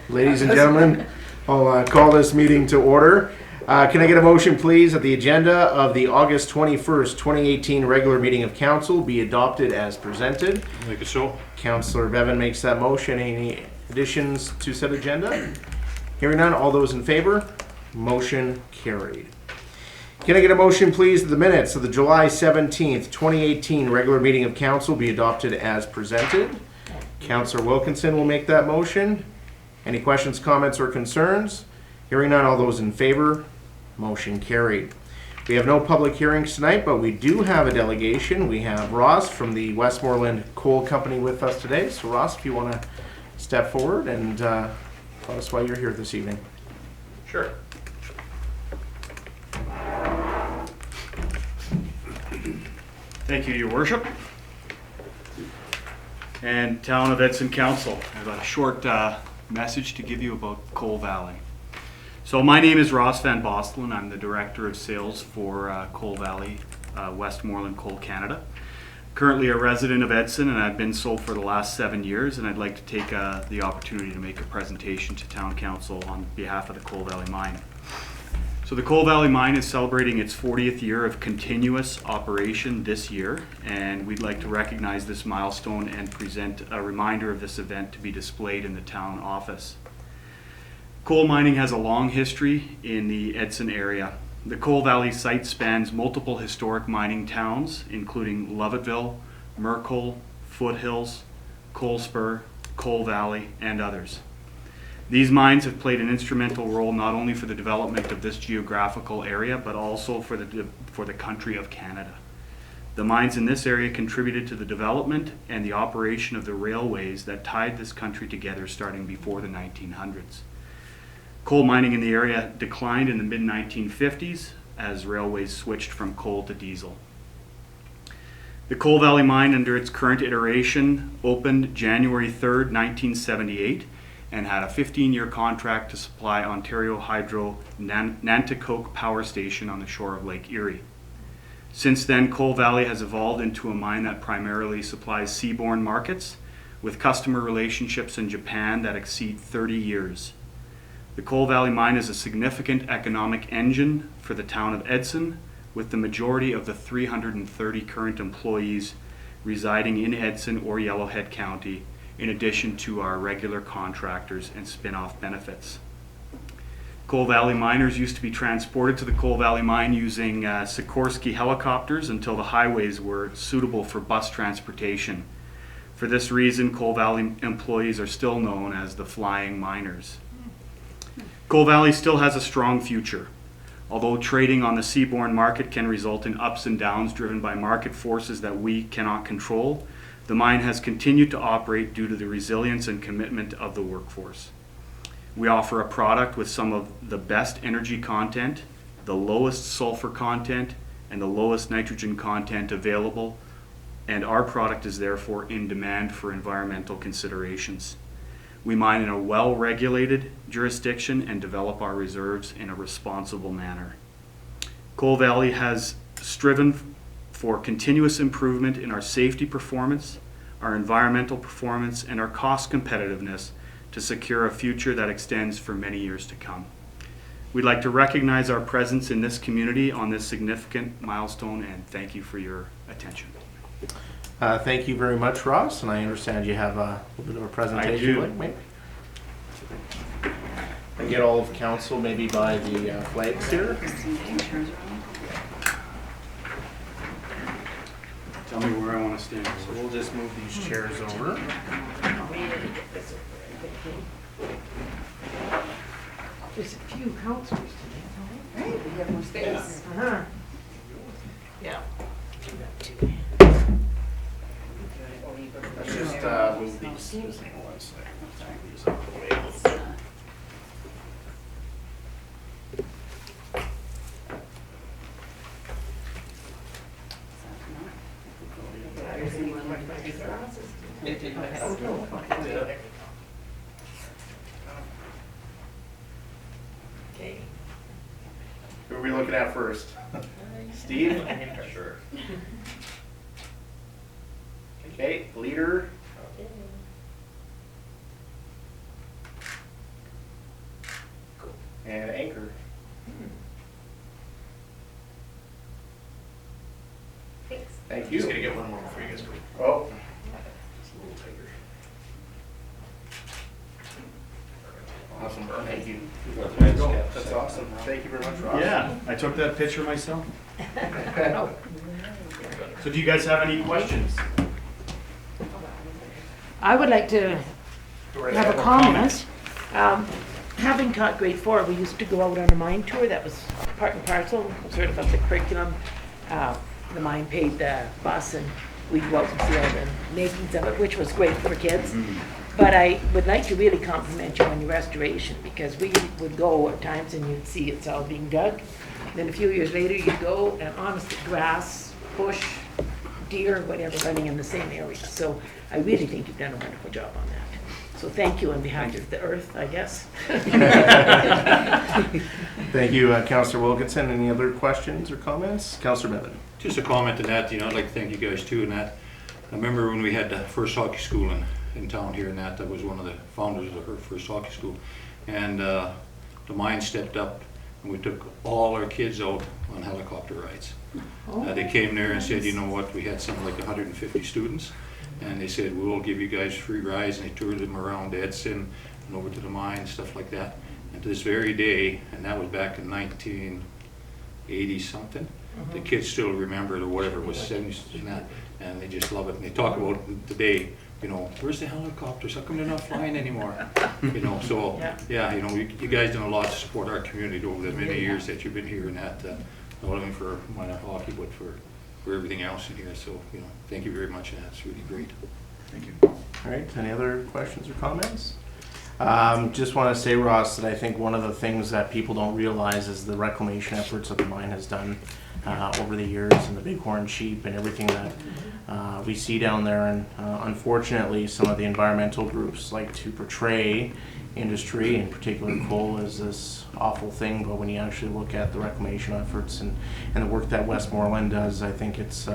Ladies and gentlemen, I'll call this meeting to order. Can I get a motion, please, that the agenda of the August 21st, 2018 regular meeting of council be adopted as presented? Make it so. Councillor Bevan makes that motion. Any additions to said agenda? Hearing none, all those in favor? Motion carried. Can I get a motion, please, that the minutes of the July 17th, 2018 regular meeting of council be adopted as presented? Councillor Wilkinson will make that motion. Any questions, comments, or concerns? Hearing none, all those in favor? Motion carried. We have no public hearings tonight, but we do have a delegation. We have Ross from the Westmoreland Coal Company with us today. So Ross, if you want to step forward and tell us why you're here this evening. Sure. Thank you, Your Worship. And Town of Edson Council, I have a short message to give you about Coal Valley. So my name is Ross Van Bostelen. I'm the Director of Sales for Coal Valley, Westmoreland Coal Canada. Currently a resident of Edson, and I've been so for the last 7 years, and I'd like to take the opportunity to make a presentation to Town Council on behalf of the Coal Valley Mine. So the Coal Valley Mine is celebrating its 40th year of continuous operation this year, and we'd like to recognize this milestone and present a reminder of this event to be displayed in the town office. Coal mining has a long history in the Edson area. The Coal Valley site spans multiple historic mining towns, including Lovettville, Mercoll, Foothills, Coal Spur, Coal Valley, and others. These mines have played an instrumental role not only for the development of this geographical area, but also for the country of Canada. The mines in this area contributed to the development and the operation of the railways that tied this country together starting before the 1900s. Coal mining in the area declined in the mid-1950s as railways switched from coal to diesel. The Coal Valley Mine, under its current iteration, opened January 3rd, 1978, and had a 15-year contract to supply Ontario Hydro Nanticoke Power Station on the shore of Lake Erie. Since then, Coal Valley has evolved into a mine that primarily supplies seaborne markets, with customer relationships in Japan that exceed 30 years. The Coal Valley Mine is a significant economic engine for the town of Edson, with the majority of the 330 current employees residing in Edson or Yellowhead County, in addition to our regular contractors and spin-off benefits. Coal Valley miners used to be transported to the Coal Valley Mine using Sikorsky helicopters until the highways were suitable for bus transportation. For this reason, Coal Valley employees are still known as the Flying Miners. Coal Valley still has a strong future. Although trading on the seaborne market can result in ups and downs driven by market forces that we cannot control, the mine has continued to operate due to the resilience and commitment of the workforce. We offer a product with some of the best energy content, the lowest sulfur content, and the lowest nitrogen content available, and our product is therefore in demand for environmental considerations. We mine in a well-regulated jurisdiction and develop our reserves in a responsible manner. Coal Valley has striven for continuous improvement in our safety performance, our environmental performance, and our cost competitiveness to secure a future that extends for many years to come. We'd like to recognize our presence in this community on this significant milestone, and thank you for your attention. Thank you very much, Ross, and I understand you have a little bit of a presentation. I do. Maybe. And get all of council maybe by the flags here. Tell me where I want to stand. So we'll just move these chairs over. There's a few councilors today, Right, we have more space. huh? Yeah. Let's just move these. One second. These out of the way. Okay. Who are we looking at first? Steve? Sure. Okay, leader. and Anchor. Thanks. Thank you. Just gonna get one more before you guys go. Oh, It's a little tighter. awesome. Thank you. There you go. That's awesome. Thank you very much, Ross. Yeah, I took that picture myself. So do you guys have any questions? I would like to Go right have ahead. a comment. Having taught grade 4, we used to go out on a mine tour. That was part and parcel, sort of the curriculum. The mine paid the bus, and we'd go out and see all the makings of it, which was great for kids. But I would like to really compliment you on your restoration, because we would go at times and you'd see it's all being dug. Then a few years later, you'd go and honestly, grass, bush, deer, whatever, running in the same area. So I really think you've done a wonderful job on that. So thank you on behalf of the earth, I guess. Thank you, Councillor Wilkinson. Any other questions or comments? Councillor Bevan. Just a comment to that, I'd like to thank you guys too, and that, I remember when we had the first hockey school in town here, and that was one of the founders of the first hockey school. And the mine stepped up, and we took all our kids out on helicopter rides. They came there and said, you know what, we had something like 150 students, and they said, we'll give you guys free rides, and they toured them around Edson and over to the mine, stuff like that. And to this very day, and that was back in 1980 something, the kids still remember it, or whatever it was, 70s and that, and they just love it. And they talk about it today, you know, where's the helicopters? How come they're not flying anymore? You know, so, yeah, you know, you guys done a lot to support our community over the many years that you've been here, and that, not only for minor hockey, but for everything else in here. So, you know, thank you very much, and that's really great. Thank you. All right, any other questions or comments? Just want to say, Ross, that I think one of the things that people don't realize is the reclamation efforts that the mine has done over the years, and the bighorn sheep and everything that we see down there. And unfortunately, some of the environmental groups like to portray industry, in particular coal, as this awful thing. But when you actually look at the reclamation efforts and the work that Westmoreland does, I think it's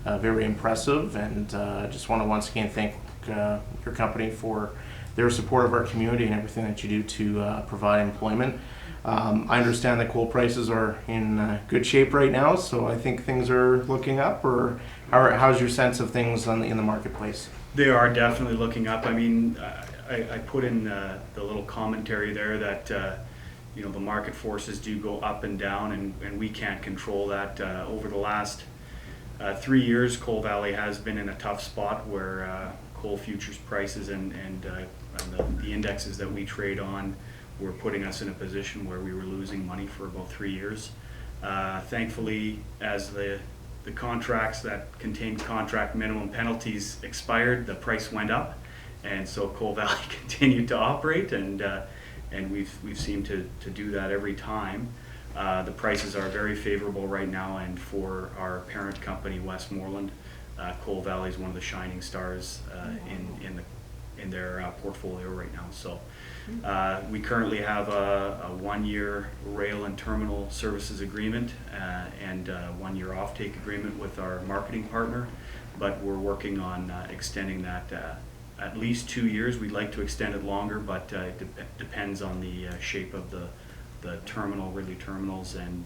very impressive. And just want to once again thank your company for their support of our community and everything that you do to provide employment. I understand that coal prices are in good shape right now, so I think things are looking up. Or how's your sense of things in the marketplace? They are definitely looking up. I mean, I put in the little commentary there that you know, the market forces do go up and down, and we can't control that. Over the last 3 years, Coal Valley has been in a tough spot where coal futures prices and the indexes that we trade on were putting us in a position where we were losing money for about 3 years. Thankfully, as the contracts that contained contract minimum penalties expired, the price went up, and so Coal Valley continued to operate, and we've seemed to do that every time. The prices are very favorable right now, and for our parent company, Westmoreland, Coal Valley is one of the shining stars in their portfolio right now. So we currently have a 1-year rail and terminal services agreement and a 1-year offtake agreement with our marketing partner, but we're working on extending that at least 2 years. We'd like to extend it longer, but it depends on the shape of the terminal, Ridley terminals, and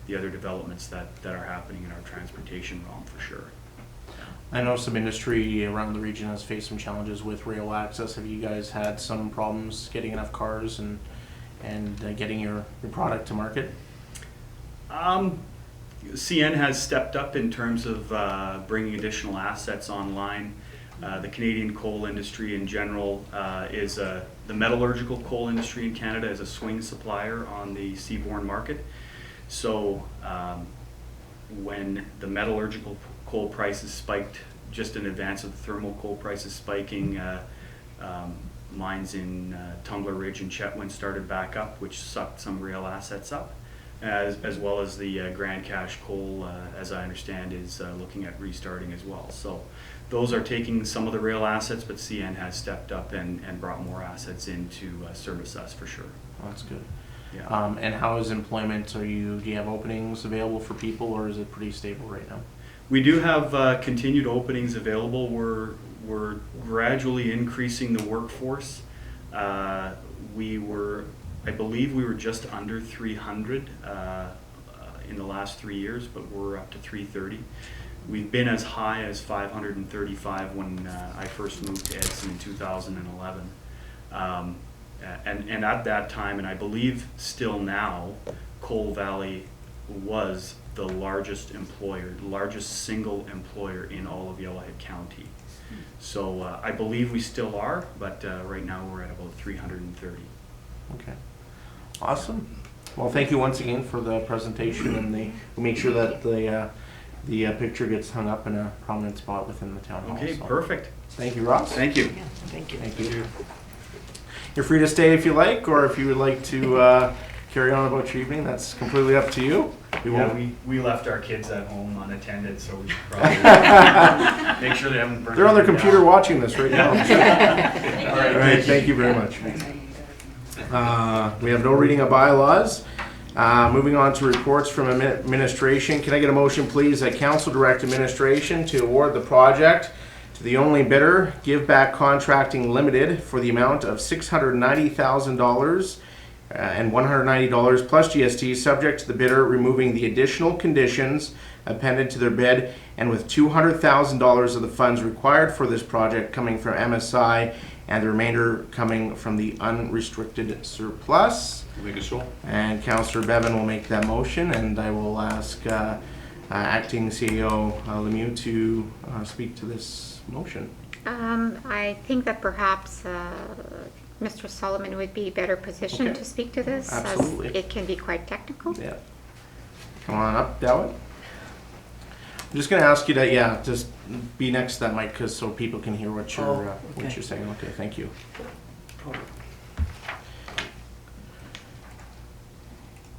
the other developments that are happening in our transportation realm for sure. I know some industry around the region has faced some challenges with rail access. Have you guys had some problems getting enough cars and getting your product to market? CN has stepped up in terms of bringing additional assets online. The Canadian coal industry in general is the metallurgical coal industry in Canada is a swing supplier on the seaborne market. So when the metallurgical coal prices spiked just in advance of the thermal coal prices spiking, mines in Tumbler Ridge and Chetwynd started back up, which sucked some rail assets up, as well as the Grand Cache coal, as I understand, is looking at restarting as well. So those are taking some of the rail assets, but CN has stepped up and brought more assets in to service us for sure. Oh, that's good. Yeah. And how is employment? Do you have openings available for people, or is it pretty stable right now? We do have continued openings available. We're gradually increasing the workforce. We were I believe we were just under 300 in the last 3 years, but we're up to 330. We've been as high as 535 when I first moved to Edson in 2011. And at that time, and I believe still now, Coal Valley was the largest employer, largest single employer in all of Yellowhead County. So I believe we still are, but right now we're at about 330. Okay. Awesome. Well, thank you once again for the presentation, and we'll make sure that the picture gets hung up in a prominent spot within the town hall. Okay, so. perfect. Thank you, Ross. Thank you. Yeah, thank you. Thank you. You're free to stay if you like, or if you would like to carry on about your evening, that's completely up to you. We left our kids at home unattended, so we should probably make sure they haven't burned. They're on their anything computer down. watching this right now. All right, Thank you very much. We have no reading of bylaws. Moving on to reports from administration. Can I get a motion, please, that council direct administration to award the project to the only bidder, Give Back Contracting Limited, for the amount of $690,000 and $190 plus GST, subject to the bidder removing the additional conditions appended to their bid, and with $200,000 of the funds required for this project coming from MSI and the remainder coming from the unrestricted surplus. Make it so. And Councillor Bevan will make that motion, and I will ask Acting CEO Lemieux to speak to this motion. I think that perhaps Mr. Solomon would be better positioned Okay. to speak to this, Absolutely. as it can be quite technical. Yeah. Come on up, Dawit. I'm just going to ask you to, just be next to that mic, so people can hear what you're what you're saying. Okay, thank you.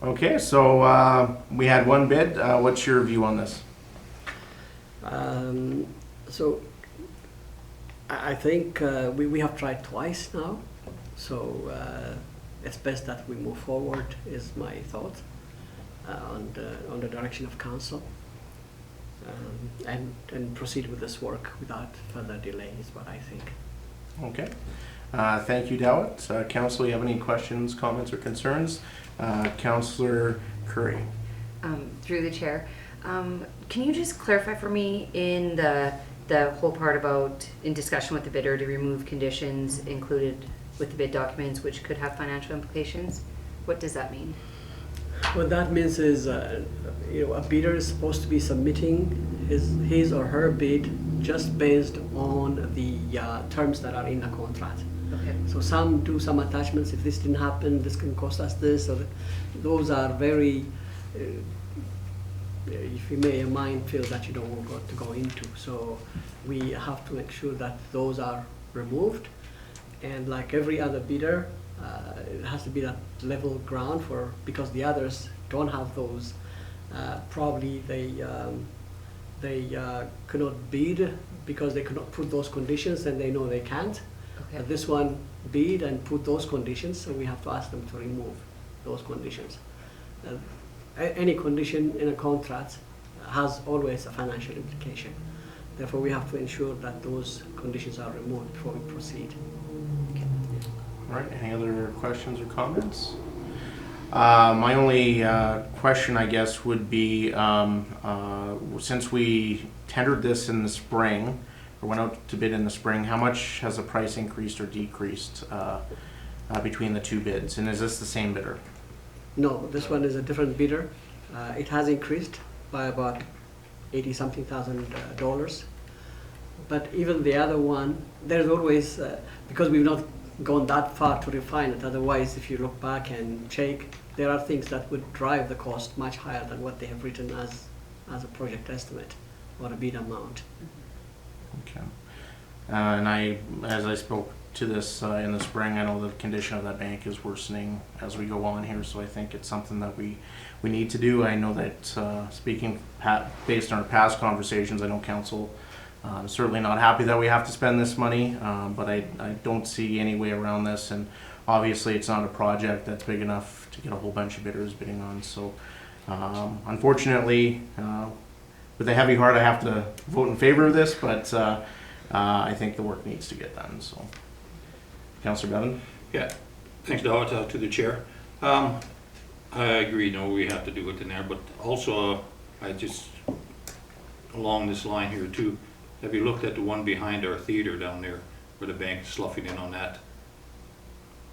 Okay, so we had one bid. What's your view on this? So I think we have tried twice now, so it's best that we move forward, is my thought, on the direction of council, and proceed with this work without further delay is what I think. Okay. Thank you, Dawit. Council, you have any questions, comments, or concerns? Councillor Curry. Through the chair, can you just clarify for me in the whole part about in discussion with the bidder to remove conditions included with the bid documents which could have financial implications? What does that mean? What that means is, a bidder is supposed to be submitting his or her bid just based on the terms that are in the contract. Okay. So some do some attachments. If this didn't happen, this can cost us this. Or those are very, if you may, a minefield that you don't want to go into. So we have to make sure that those are removed. And like every other bidder, it has to be that level ground because the others don't have those. Probably they cannot bid because they cannot put those conditions, and they know they can't. Okay. This one bid and put those conditions, so we have to ask them to remove those conditions. Any condition in a contract has always a financial implication. Therefore, we have to ensure that those conditions are removed before we proceed. All right, any other questions or comments? My only question, I guess, would be, since we tendered this in the spring, or went out to bid in the spring, how much has the price increased or decreased between the two bids? And is this the same bidder? No, this one is a different bidder. It has increased by about $80-something thousand. But even the other one, there's always, because we've not gone that far to refine it. Otherwise, if you look back and check, there are things that would drive the cost much higher than what they have written as a project estimate or a bid amount. Okay. And as I spoke to this in the spring, I know the condition of that bank is worsening as we go on here, so I think it's something that we need to do. I know that speaking based on our past conversations, I know council is certainly not happy that we have to spend this money, but I don't see any way around this, and obviously it's not a project that's big enough to get a whole bunch of bidders bidding on, so unfortunately, with a heavy heart, I have to vote in favor of this, but I think the work needs to get done. So, Councillor Bevan. Yeah, thanks, Dawit, to the chair. I agree, no, we have to do it in there, but also, I just, along this line here too, have you looked at the one behind our theater down there, where the bank's sloughing in on that?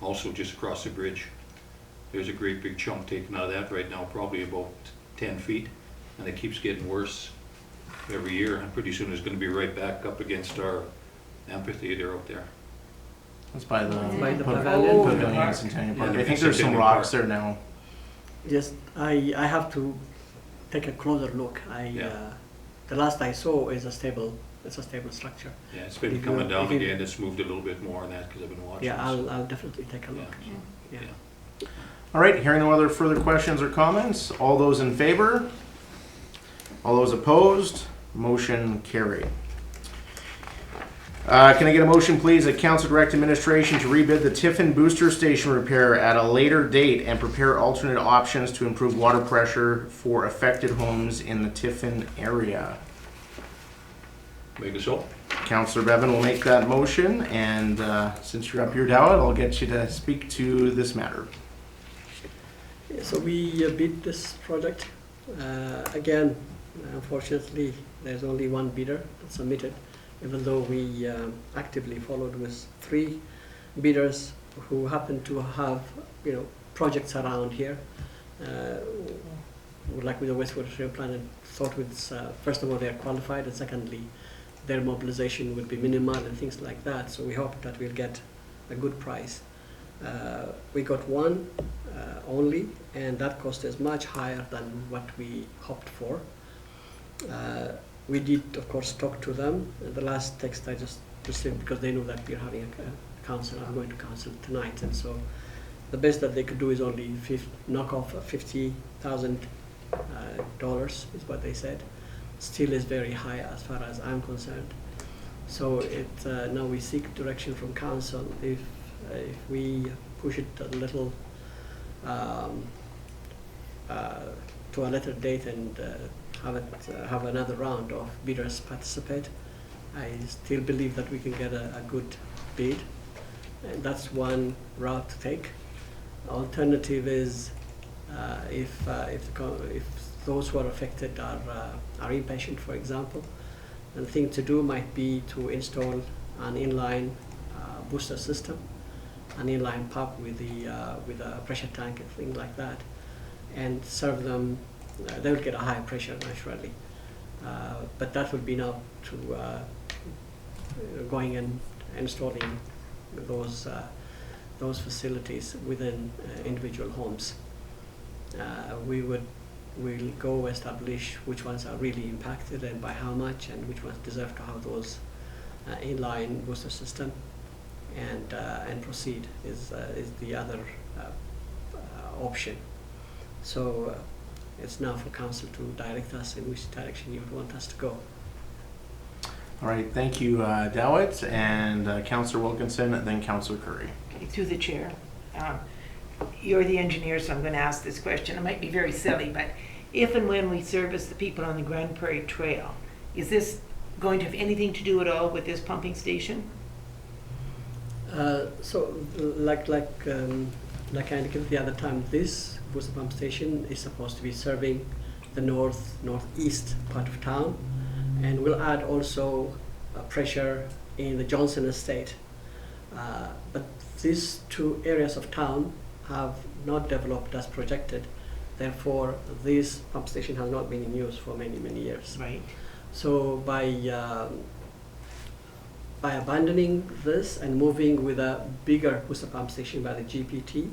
Also just across the bridge. There's a great big chunk taken out of that right now, probably about 10 feet, and it keeps getting worse every year, and pretty soon it's gonna be right back up against our amphitheater out there. That's by the By the pavilion, pavilion. Centennial Park. Yeah. I think there's some Centennial rocks Park. there now. Yes, I have to take a closer look. Yeah. The last I saw is it's a stable structure. Yeah, it's been If you- coming down if you- again, it's moved a little bit more on that, because I've been watching. Yeah, so, I'll definitely take a look. yeah. Yeah. All right, hearing no other further questions or comments, all those in favor? All those opposed? Motion carried. Can I get a motion, please, that council direct administration to rebid the Tiffin booster station repair at a later date and prepare alternate options to improve water pressure for affected homes in the Tiffin area? Make it so. Councillor Bevan will make that motion, and since you're up here, Dowd, I'll get you to speak to this matter. Yeah, so we bid this project. Again, unfortunately, there's only one bidder that submitted, even though we actively followed with 3 bidders who happen to have, projects around here. Like with the wastewater treatment plant, and thought with, first of all, they're qualified, and secondly, their mobilization would be minimal and things like that. So we hope that we'll get a good price. We got one only, and that cost is much higher than what we hoped for. We did, of course, talk to them. The last text I just received, because they know that we're having a council, I'm going to council tonight, and so the best that they could do is only knock off $50,000 is what they said. Still is very high as far as I'm concerned. So now we seek direction from council if we push it a little to a later date and have another round of bidders participate. I still believe that we can get a good bid, and that's one route to take. Alternative is if those who are affected are impatient, for example, the thing to do might be to install an inline booster system, an inline pump with a pressure tank and things like that, and serve them. They will get a higher pressure naturally, but that would be now to going and installing those facilities within individual homes. We'll go establish which ones are really impacted and by how much, and which ones deserve to have those inline booster system, and proceed is the other option. So it's now for council to direct us in which direction you would want us to go. All right, thank you, Dowd, and Councillor Wilkinson, and then Councillor Curry. Okay, through the chair. You're the engineer, so I'm going to ask this question. It might be very silly, but if and when we service the people on the Grand Prairie Trail, is this going to have anything to do at all with this pumping station? So, like I indicated the other time, this booster pump station is supposed to be serving the northeast part of town, and will add also pressure in the Johnson Estate. But these 2 areas of town have not developed as projected. Therefore, this pump station has not been in use for many, many years. Right. So by abandoning this and moving with a bigger booster pump station by the GPT,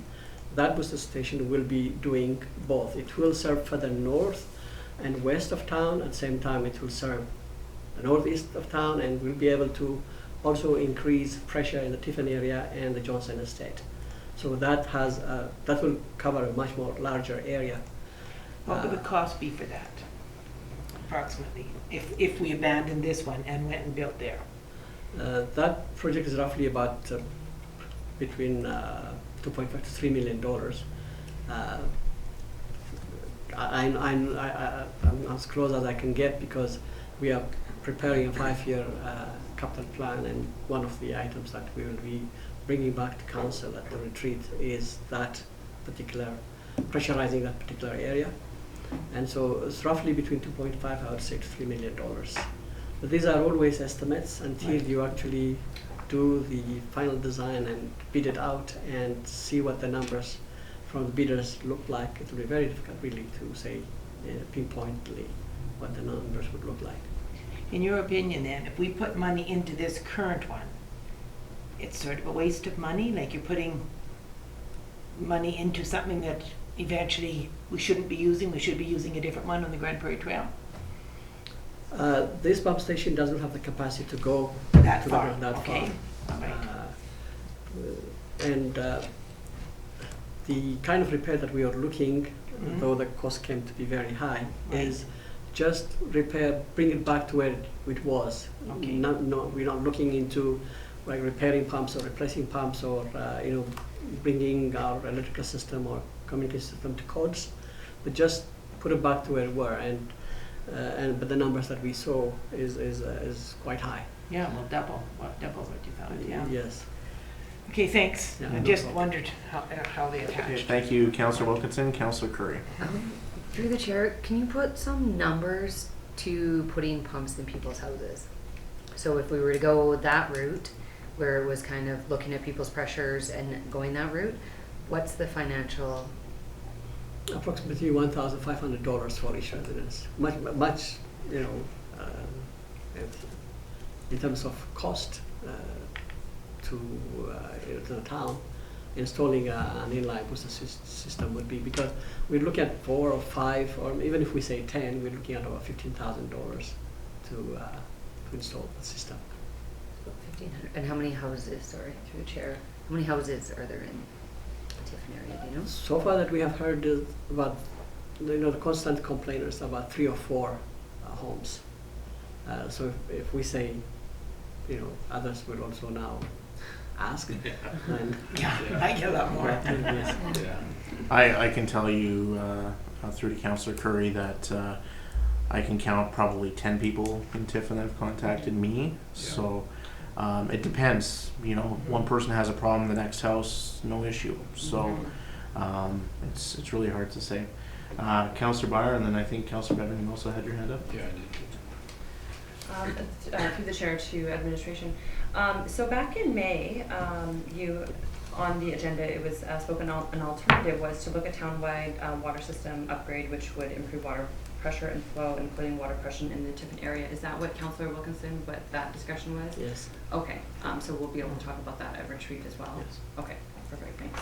that booster station will be doing both. It will serve further north and west of town. At the same time, it will serve the northeast of town, and will be able to also increase pressure in the Tiffin area and the Johnson Estate. So that will cover a much more larger area. What would the cost be for that, approximately, if we abandoned this one and went and built there? That project is roughly about between $2.5 to $3 million. I'm as close as I can get, because we are preparing a 5-year capital plan, and one of the items that we will be bringing back to council at the retreat is that particular, pressurizing that particular area. And so it's roughly between 2.5, I would say, to $3 million. But these are always estimates until you actually do the final design and bid it out and see what the numbers from the bidders look like. It will be very difficult really to say pinpointly what the numbers would look like. In your opinion then, if we put money into this current one, it's sort of a waste of money, like you're putting money into something that eventually we shouldn't be using, we should be using a different one on the Grand Prairie Trail? This pump station doesn't have the capacity to go That to far, that okay. far. All right. And the kind of repair that we are looking, though the cost came to be very high, Right. is just repair, bring it back to where it was. Okay. We're not looking into like repairing pumps or replacing pumps or bringing our electrical system or communication system to codes, but just put it back to where it were. But the numbers that we saw is quite high. Yeah, well, double what you thought, yeah. Yes. Okay, thanks. Yeah, I no just problem. wondered how they Okay, attached. thank you, Councillor Wilkinson. Councillor Curry. Through the chair, can you put some numbers to putting pumps in people's houses? So if we were to go that route, where it was kind of looking at people's pressures and going that route, what's the financial? Approximately $1,500 for each residence. Much, in terms of cost to the town, installing an inline booster system would be, because we're looking at 4 or 5, or even if we say 10, we're looking at about $15,000 to install the system. 1,500. And how many houses, sorry, through the chair, how many houses are there in the Tiffin area, do you know? So far that we have heard is about, the constant complainers about 3 or 4 homes. So if we say, others will also now ask. And Yeah, I get a lot more. yes. Yeah. I can tell you through to Councillor Curry that I can count probably 10 people in Tiffin that have contacted me. So it depends. One person has a problem, the next house, no issue. So it's really hard to say. Councillor Byer, and then I think Councillor Bevan, you also had your hand up. Yeah, I did. Through the chair to administration. So back in May, on the agenda, it was spoken on, an alternative was to look at townwide water system upgrade, which would improve water pressure and flow, including water pressure in the Tiffin area. Is that what Councillor Wilkinson, what that discussion was? Yes. Okay, so we'll be able to talk about that at retreat as well? Yes. Okay, perfect, thanks.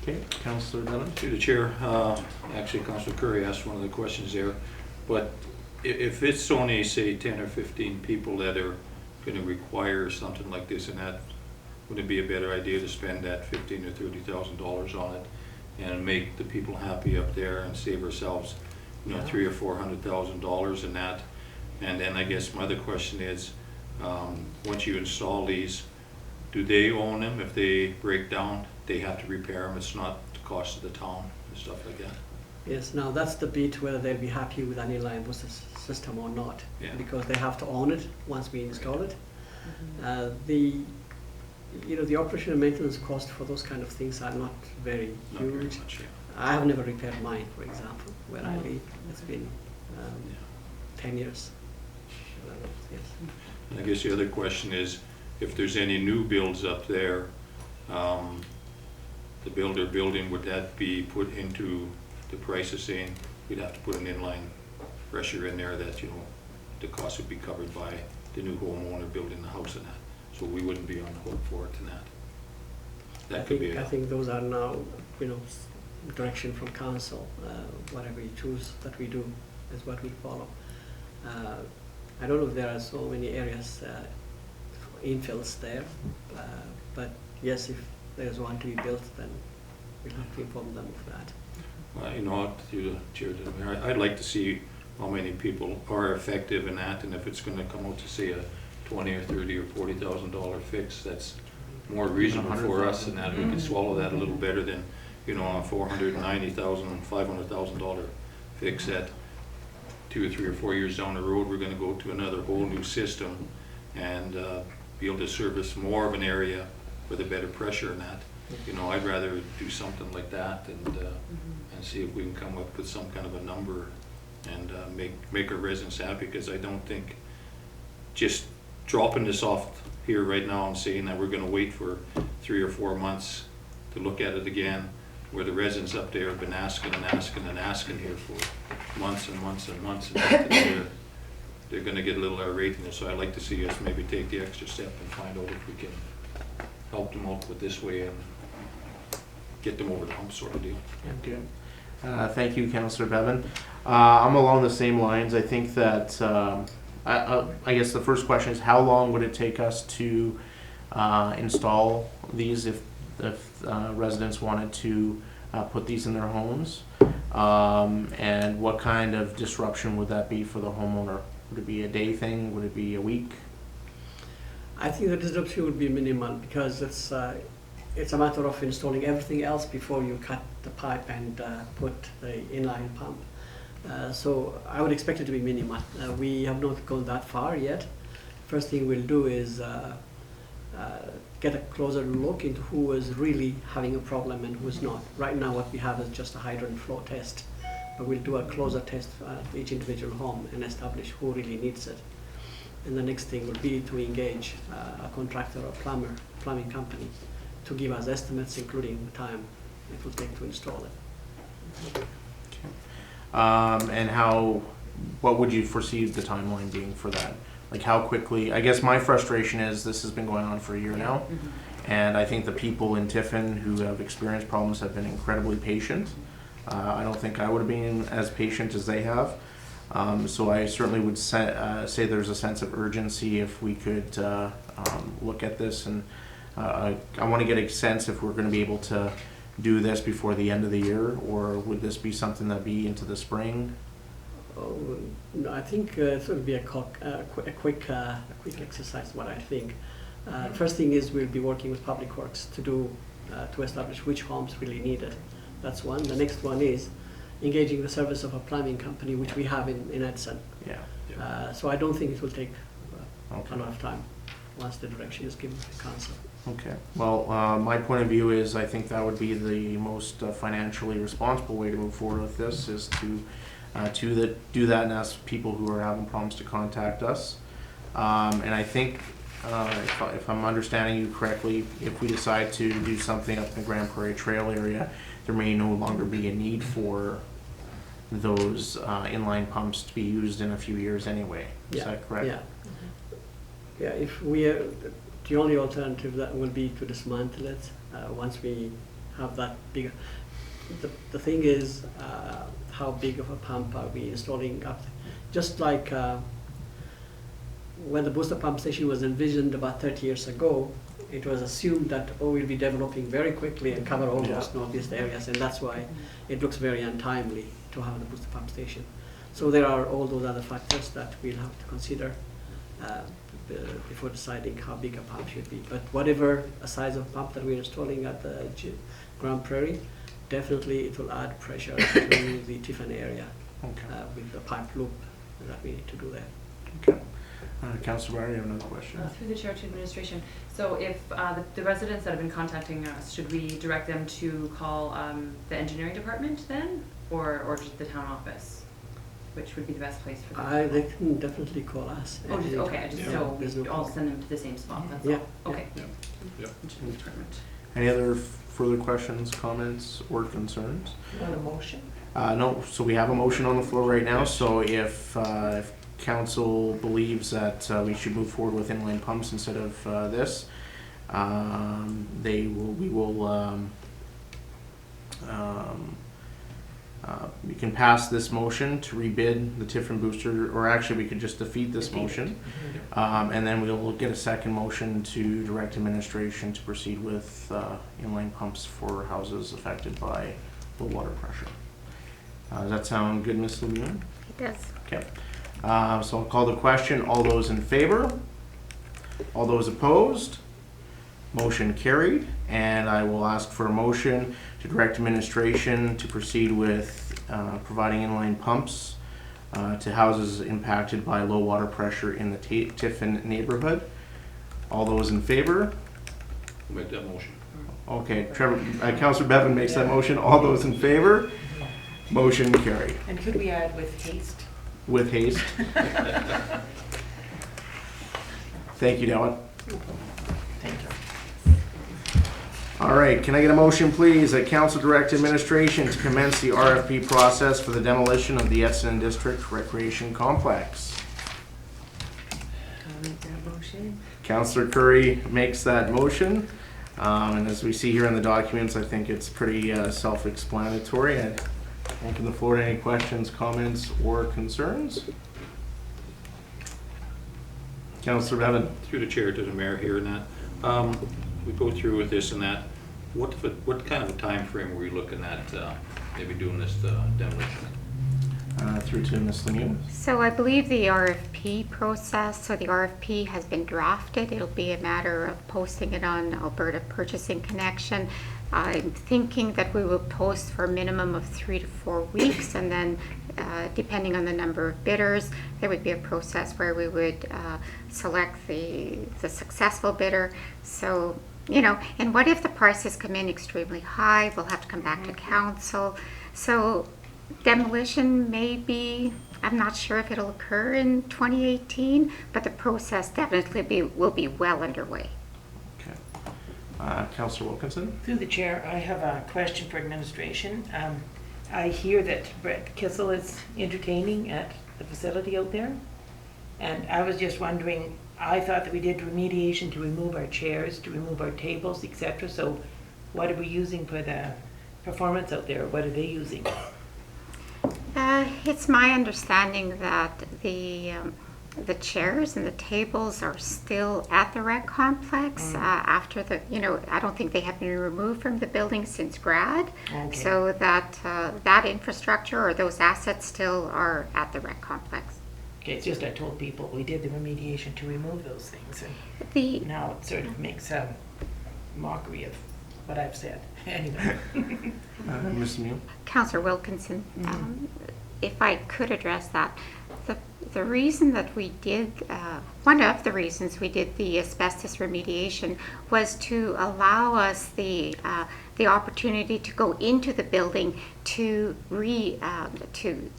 Okay, Councillor Bevan. Through the chair, actually Councillor Curry asked one of the questions there, but if it's only, say, 10 or 15 people that are going to require something like this, and that, would it be a better idea to spend that $15,000 or $30,000 on it and make the people happy up there and save ourselves, $300,000 or $400,000 in that? And then I guess my other question is, once you install these, do they own them? If they break down, they have to repair them. It's not the cost of the town and stuff like that. Yes, now that's the bit whether they'll be happy with an inline booster system or not, Yeah. because they have to own it once we install it. The operation and maintenance cost for those kind of things are not very Not very huge. much, yeah. I have never repaired mine, for example, where I live. It's been 10 years. Yes. And I guess the other question is, if there's any new builds up there, the builder building, would that be put into the price of saying we'd have to put an inline pressure in there that, the cost would be covered by the new homeowner building the house and that? So we wouldn't be on the hook for it in that. That could be I think those are now, direction from council. Whatever you choose that we do is what we follow. I don't know if there are so many areas, infills there, but yes, if there's one to be built, then we'll have to inform them of that. Through the chair to the mayor, I'd like to see how many people are effective in that, and if it's gonna come out to say a $20,000 or $30,000 or $40,000 fix, that's more reasonable for us, and that we can swallow that a little better than, a $490,000, $500,000 fix that 2 or 3 or 4 years down the road, we're gonna go to another whole new system and be able to service more of an area with a better pressure in that. you know, I'd rather do something like that and see if we can come up with some kind of a number and make our residents happy, because I don't think just dropping this off here right now and saying that we're gonna wait for 3 or 4 months to look at it again, where the residents up there have been asking and asking and asking here for months and months and months, and they're gonna get a little irate in this. So I'd like to see us maybe take the extra step and find out if we can help them out with this way and get them over the hump, sort of deal. Okay. Thank you, Councillor Bevan. I'm along the same lines. I think that, I guess the first question is, how long would it take us to install these if residents wanted to put these in their homes? And what kind of disruption would that be for the homeowner? Would it be a day thing? Would it be a week? I think the disruption would be minimal, because it's a matter of installing everything else before you cut the pipe and put the inline pump. So I would expect it to be minimal. We have not gone that far yet. First thing we'll do is get a closer look into who is really having a problem and who's not. Right now what we have is just a hydrant flow test, but we'll do a closer test for each individual home and establish who really needs it. And the next thing would be to engage a contractor or plumbing company to give us estimates, including the time it will take to install it. And what would you foresee the timeline being for that? Like how quickly? I guess my frustration is this has been going on for a year now, and I think the people in Tiffin who have experienced problems have been incredibly patient. I don't think I would have been as patient as they have. So I certainly would say there's a sense of urgency if we could look at this, and I want to get a sense if we're going to be able to do this before the end of the year, or would this be something that'd be into the spring? Oh, no, I think it will be a quick exercise. What I think, first thing is we'll be working with Public Works to establish which homes really need it. That's one. The next one is engaging the service of a plumbing company, which we have in Edson. Yeah. So I don't think it will take Okay. a lot of time once the direction is given to council. Okay. Well, my point of view is I think that would be the most financially responsible way to move forward with this, is to do that and ask people who are having problems to contact us. And I think, if I'm understanding you correctly, if we decide to do something up in the Grand Prairie Trail area, there may no longer be a need for those inline pumps to be used in a few years anyway. Is that correct? Yeah. Yeah. If we the only alternative that will be to dismantle it once we have that bigger. The thing is, how big of a pump are we installing up? Just like when the booster pump station was envisioned about 30 years ago, it was assumed that we'll be developing very quickly and cover almost northeast areas, and that's why it looks very untimely to have the booster pump station. So there are all those other factors that we'll have to consider before deciding how big a pump should be. But whatever size of pump that we're installing at the Grand Prairie, definitely it will add pressure to the Tiffin area with the pipe loop that we need to do there. Okay. Councillor Barry, you have another question? Through the chair to administration. So if the residents that have been contacting us, should we direct them to call the engineering department then, or just the town office? Which would be the best place for them? They can definitely call us. Oh, just, okay, just so There's no we all problem. send them to the same spot, that's Yeah. all? Okay. Yeah. Engineering department. Any other further questions, comments, or concerns? Want a motion? No, so we have a motion on the floor right now, so if council believes that we should move forward with inline pumps instead of this, we can pass this motion to rebid the Tiffin booster, or actually we could just defeat this motion. And then we'll get a second motion to direct administration to proceed with inline pumps for houses affected by low water pressure. Does that sound good, Ms. Lemieux? It does. Okay. So I'll call the question. All those in favor? All those opposed? Motion carried. And I will ask for a motion to direct administration to proceed with providing inline pumps to houses impacted by low water pressure in the Tiffin neighborhood. All those in favor? We'll make that motion. Okay, Councillor Bevan makes that motion. All those in favor? Motion carried. And could we add with haste? With haste. Thank you, Dylan. Thank you. All right, can I get a motion, please, that Council Direct Administration to commence the RFP process for the demolition of the Essendon District Recreation Complex? I'll make that motion. Councillor Curry makes that motion. And as we see here in the documents, I think it's pretty self-explanatory. I open the floor to any questions, comments, or concerns. Councillor Bevan. Through the chair to the mayor here and that. We go through with this and that. What kind of a time frame were we looking at maybe doing this demolition? Through to Ms. Lemieux. So I believe the RFP process, so the RFP has been drafted. It'll be a matter of posting it on Alberta Purchasing Connection. I'm thinking that we will post for a minimum of 3 to 4 weeks, and then depending on the number of bidders, there would be a process where we would select the successful bidder. So, you know, and what if the prices come in extremely high? We'll have to come back to council. So demolition may be, I'm not sure if it'll occur in 2018, but the process definitely will be well underway. Okay. Councillor Wilkinson. Through the chair, I have a question for administration. I hear that Brett Kissel is entertaining at the facility out there. And I was just wondering, I thought that we did remediation to remove our chairs, to remove our tables, etc. So what are we using for the performance out there? What are they using? It's my understanding that the chairs and the tables are still at the rec complex after the, you know, I don't think they have been removed from the building since grad. Okay. So that that infrastructure or those assets still are at the rec complex. Okay, it's just I told people we did the remediation to remove those things, and now it sort of makes a mockery of what I've said. Anyway. Ms. Lemieux. Councillor Wilkinson, if I could address that, the reason that we did, one of the reasons we did the asbestos remediation was to allow us the opportunity to go into the building to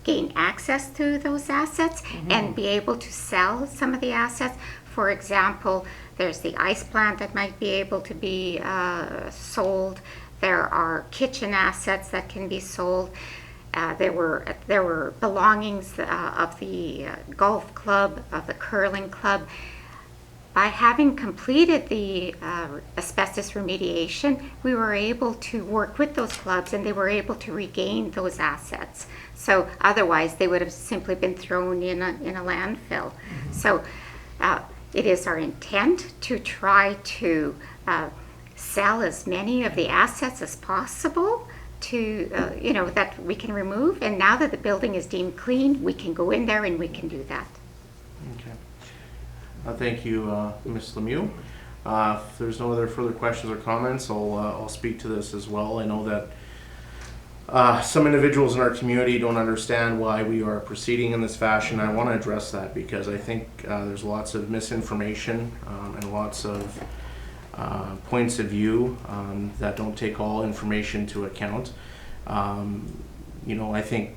gain access to those assets and be able to sell some of the assets. For example, there's the ice plant that might be able to be sold. There are kitchen assets that can be sold. There were belongings of the golf club, of the curling club. By having completed the asbestos remediation, we were able to work with those clubs and they were able to regain those assets. So otherwise they would have simply been thrown in a landfill. So it is our intent to try to sell as many of the assets as possible to, you know, that we can remove. And now that the building is deemed clean, we can go in there and we can do that. Okay. Thank you, Ms. Lemieux. If there's no other further questions or comments, I'll speak to this as well. I know that some individuals in our community don't understand why we are proceeding in this fashion. I want to address that because I think there's lots of misinformation and lots of points of view that don't take all information into account. You know, I think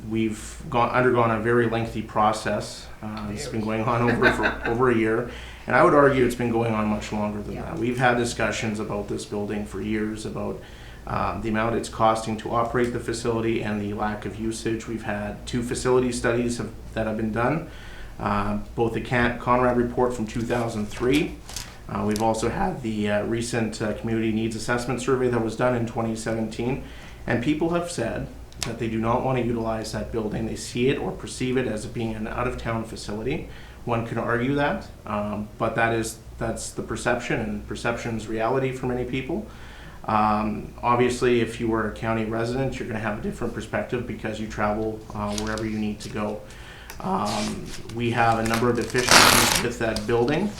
we've undergone a very lengthy process. It's been going on for over a year, and I would argue it's been going on much longer than that. We've had discussions about this building for years, about the amount it's costing to operate the facility and the lack of usage. We've had 2 facility studies that have been done, both the Conrad report from 2003. We've also had the recent community needs assessment survey that was done in 2017, and people have said that they do not want to utilize that building. They see it or perceive it as being an out-of-town facility. One can argue that, but that's the perception, and perception's reality for many people. Obviously, if you were a county resident, you're going to have a different perspective because you travel wherever you need to go. We have a number of deficiencies with that building.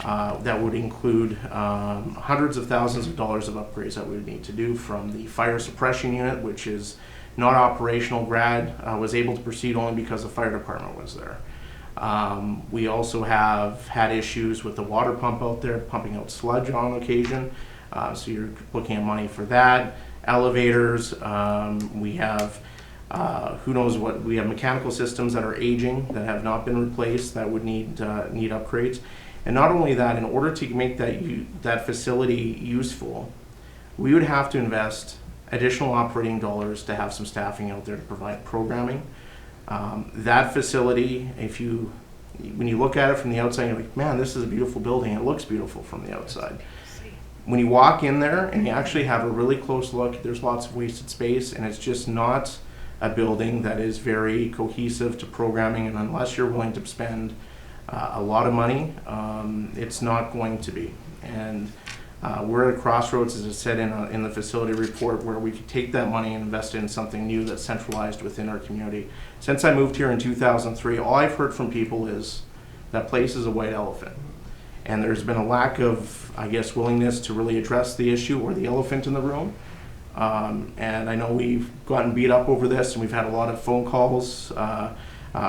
That would include hundreds of thousands of dollars of upgrades that we would need to do, from the fire suppression unit, which is not operational. Grad was able to proceed only because the fire department was there. We also have had issues with the water pump out there, pumping out sludge on occasion. So you're looking at money for that. Elevators, we have, who knows what, we have mechanical systems that are aging, that have not been replaced, that would need upgrades. And not only that, in order to make that facility useful, we would have to invest additional operating dollars to have some staffing out there to provide programming. That facility, when you look at it from the outside, you're like, man, this is a beautiful building. It looks beautiful from the outside. When you walk in there and you actually have a really close look, there's lots of wasted space, and it's just not a building that is very cohesive to programming, and unless you're willing to spend a lot of money, it's not going to be. And we're at a crossroads, as I said in the facility report, where we could take that money and invest it in something new that's centralized within our community. Since I moved here in 2003, all I've heard from people is that place is a white elephant. And there's been a lack of, I guess, willingness to really address the issue or the elephant in the room. And I know we've gotten beat up over this, and we've had a lot of phone calls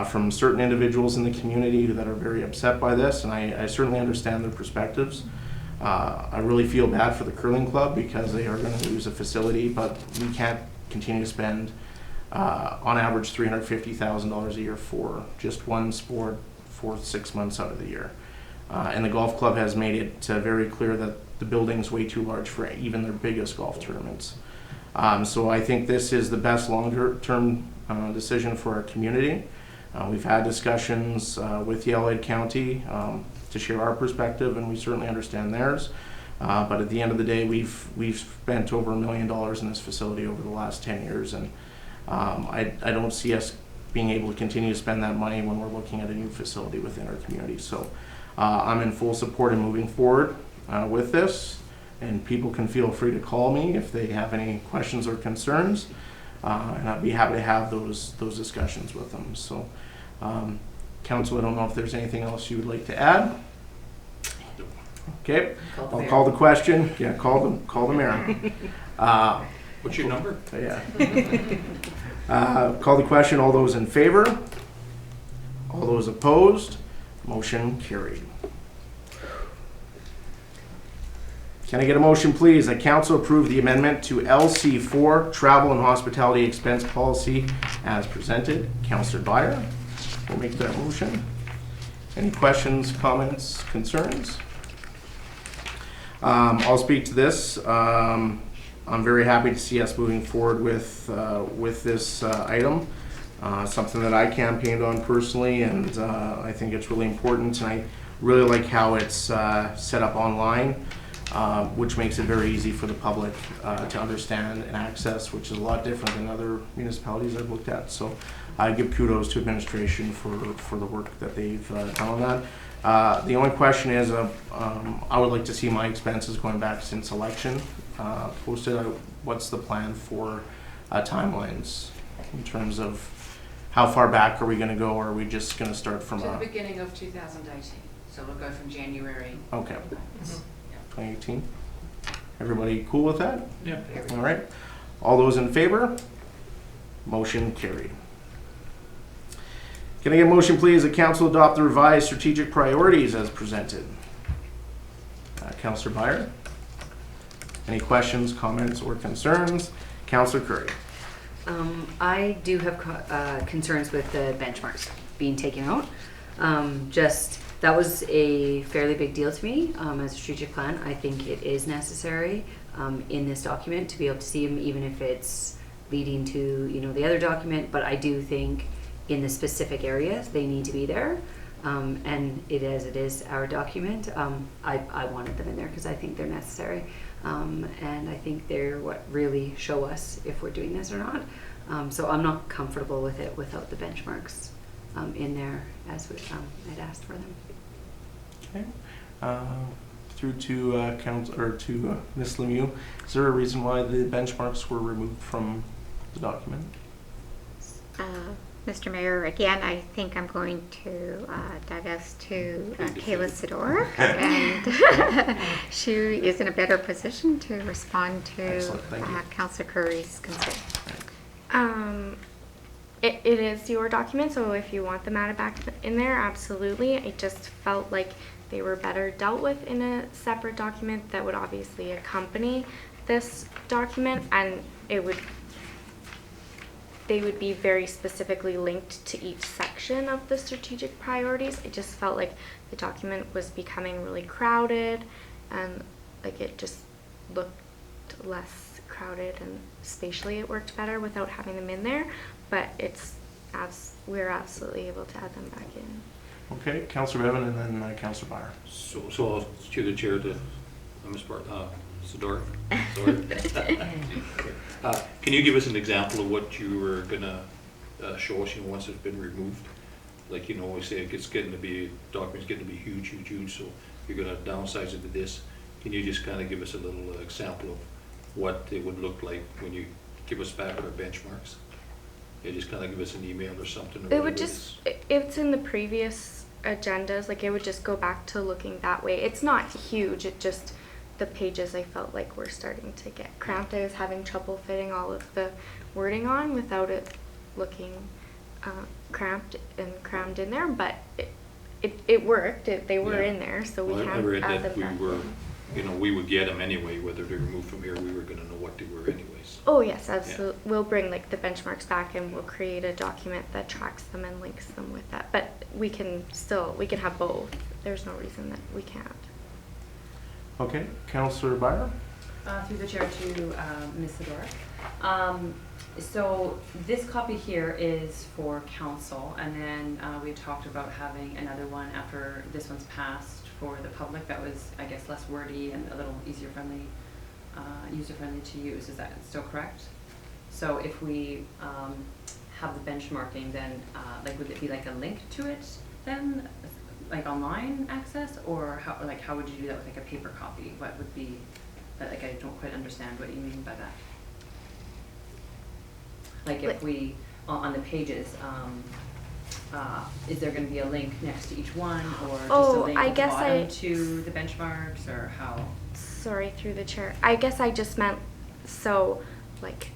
from certain individuals in the community that are very upset by this, and I certainly understand their perspectives. I really feel bad for the curling club because they are going to lose a facility, but we can't continue to spend on average $350,000 a year for just one sport for 6 months out of the year. And the golf club has made it very clear that the building's way too large for even their biggest golf tournaments. So I think this is the best longer-term decision for our community. We've had discussions with Yellowhead County to share our perspective, and we certainly understand theirs. But at the end of the day, we've spent over $1 million in this facility over the last 10 years, and I don't see us being able to continue to spend that money when we're looking at a new facility within our community. So I'm in full support of moving forward with this, and people can feel free to call me if they have any questions or concerns, and I'd be happy to have those discussions with them. So, Council, I don't know if there's anything else you would like to add. Okay, I'll call the question. Yeah, call the mayor. What's your number? Yeah. Call the question. All those in favor? All those opposed? Motion carried. Can I get a motion, please, that council approve the amendment to LC4 Travel and Hospitality Expense Policy as presented? Councillor Byer will make that motion. Any questions, comments, concerns? I'll speak to this. I'm very happy to see us moving forward with this item. Something that I campaigned on personally, and I think it's really important, and I really like how it's set up online, which makes it very easy for the public to understand and access, which is a lot different than other municipalities I've looked at. So I give kudos to administration for the work that they've done on that. The only question is, I would like to see my expenses going back since election posted. What's the plan for timelines in terms of how far back are we going to go, or are we just going to start from To the beginning of 2018, so we'll go from January. Okay. 2018. Everybody cool with that? Yeah. All right. All those in favor? Motion carried. Can I get a motion, please, that council adopt the revised strategic priorities as presented? Councillor Byer. Any questions, comments, or concerns? Councillor Curry. I do have concerns with the benchmarks being taken out. That was a fairly big deal to me as a strategic plan. I think it is necessary in this document to be able to see them, even if it's leading to the other document. But I do think in the specific areas they need to be there, and it is our document. I wanted them in there because I think they're necessary, and I think they're what really show us if we're doing this or not. So I'm not comfortable with it without the benchmarks in there as I'd asked for them. Okay. Through to to Ms. Lemieux. Is there a reason why the benchmarks were removed from the document? Mr. Mayor, again, I think I'm going to divest to Kayla Sidor, and she is in a better position to respond to Excellent, thank you. Councillor Curry's concern. It is your document, so if you want them added back in there, absolutely. I just felt like they were better dealt with in a separate document that would obviously accompany this document, and they would be very specifically linked to each section of the strategic priorities. It just felt like the document was becoming really crowded, and like it just looked less crowded, and spatially it worked better without having them in there. But we're absolutely able to add them back in. Okay, Councillor Bevan and then Councillor Meyer. So I'll through the chair to Ms. Sador. Sorry. Can you give us an example of what you were gonna show us, once it's been removed? Like, we say document's getting to be huge, so you're gonna downsize it to this. Can you just kind of give us a little example of what it would look like when you give us back our benchmarks? Yeah, just kind of give us an email or something. It would it's in the previous agendas, like it would just go back to looking that way. It's not huge, it just, the pages I felt like were starting to get cramped. I was having trouble fitting all of the wording on without it looking cramped and crammed in there, but it worked. They were in there, so we I can read add that them back. we would get them anyway, whether they're removed from here, we were gonna know what they were anyways. Oh yes, absolutely. Yeah. We'll bring like the benchmarks back, and we'll create a document that tracks them and links them with that. But we can have both. There's no reason that we can't. Okay, Councillor Meyer. Through the chair to Ms. Sador. So this copy here is for council, and then we talked about having another one after this one's passed for the public that was, I guess, less wordy and a little user-friendly to use. Is that still correct? So if we have the benchmarking, then would it be like a link to it then, like online access, or how would you do that with like a paper copy? What would be, I don't quite understand what you mean by that. Like if we, on the pages, is there going to be a link next to each one, or just a link at the bottom to the benchmarks, or how? Sorry, through the chair. I guess I just meant, so like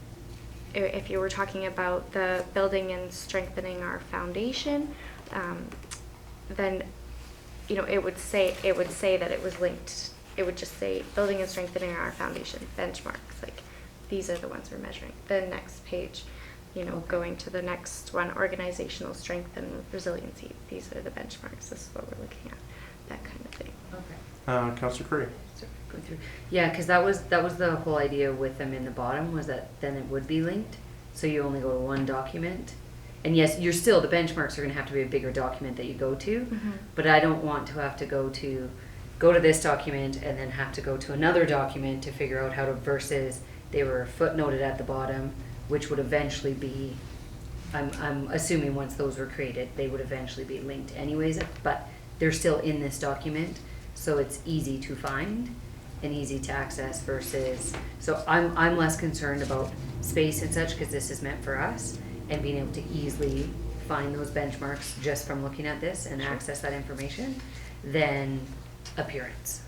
if you were talking about the building and strengthening our foundation, then it would say that it was linked. It would just say building and strengthening our foundation benchmarks. Like these are the ones we're measuring. The next page, going to the next one, organizational strength and resiliency. These are the benchmarks. This is what we're looking at. That kind of thing. Okay. Councillor Curry. Going through. Yeah, because that was the whole idea with them in the bottom, was that then it would be linked, so you only go to one document. And yes, the benchmarks are going to have to be a bigger document that you go to, but I don't want to have to go to this document and then have to go to another document to figure out how to, versus they were footnoted at the bottom, which would eventually be, I'm assuming once those were created, they would eventually be linked anyways, but they're still in this document, so it's easy to find and easy to access versus, so I'm less concerned about space and such, because this is meant for us, and being able to easily find those benchmarks just from looking at this and access that information, than appearance.